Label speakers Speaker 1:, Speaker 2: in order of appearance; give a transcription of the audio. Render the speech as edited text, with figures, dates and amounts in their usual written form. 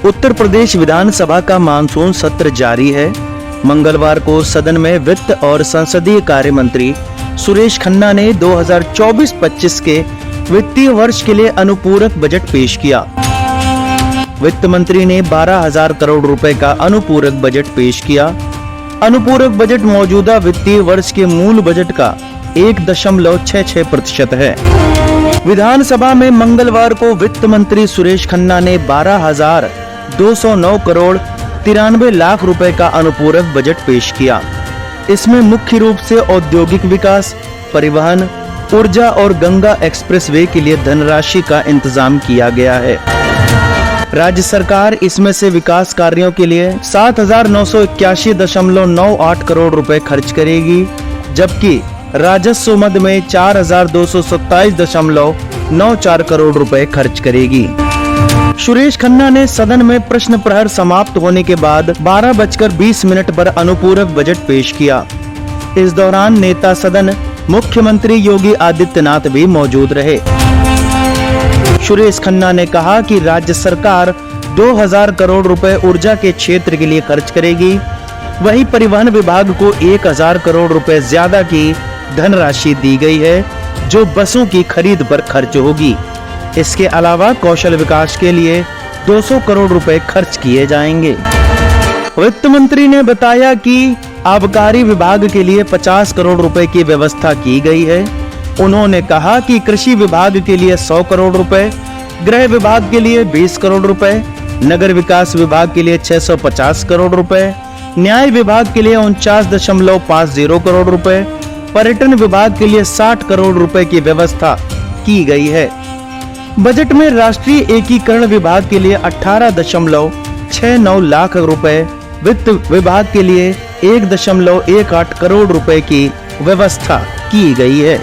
Speaker 1: उत्तर प्रदेश विधानसभा का मानसून सत्र जारी है। मंगलवार को सदन में वित्त और संसदीय कार्य मंत्री सुरेश खन्ना ने 2024-25 के वित्तीय वर्ष के लिए अनुपूरक बजट पेश किया। वित्त मंत्री ने 12,000 करोड़ रुपए का अनुपूरक बजट पेश किया। अनुपूरक बजट मौजूदा वित्तीय वर्ष के मूल बजट का 1.66% है। विधानसभा में मंगलवार को वित्त मंत्री सुरेश खन्ना ने 12,209 करोड़ 93 लाख रुपए का अनुपूरक बजट पेश किया। इसमें मुख्य रूप से औद्योगिक विकास, परिवहन, ऊर्जा और गंगा एक्सप्रेसवे के लिए धनराशि का इंतजाम किया गया है। राज्य सरकार इसमें से विकास कार्यों के लिए 7,981.98 करोड़ रुपए खर्च करेगी, जबकि राजस्व मद में 4,227.94 करोड़ रुपए खर्च करेगी। सुरेश खन्ना ने सदन में प्रश्न प्रहर समाप्त होने के बाद 12:20 पर अनुपूरक बजट पेश किया। इस दौरान नेता सदन मुख्यमंत्री योगी आदित्यनाथ भी मौजूद रहे। सुरेश खन्ना ने कहा कि राज्य सरकार 2,000 करोड़ रुपए ऊर्जा के क्षेत्र के लिए खर्च करेगी, वहीं परिवहन विभाग को 1,000 करोड़ रुपए ज्यादा की धनराशि दी गई है, जो बसों की खरीद पर खर्च होगी। इसके अलावा कौशल विकास के लिए 200 करोड़ रुपए खर्च किए जाएंगे। वित्त मंत्री ने बताया कि आबकारी विभाग के लिए 50 करोड़ रुपए की व्यवस्था की गई है। उन्होंने कहा कि कृषि विभाग के लिए 100 करोड़ रुपए, गृह विभाग के लिए 20 करोड़ रुपए, नगर विकास विभाग के लिए 650 करोड़ रुपए, न्याय विभाग के लिए 49.50 करोड़ रुपए, पर्यटन विभाग के लिए 60 करोड़ रुपए की व्यवस्था की गई है। बजट में राष्ट्रीय एकीकरण विभाग के लिए 18.69 लाख रुपए, वित्त विभाग के लिए 1.18 करोड़ रुपए की व्यवस्था की गई है।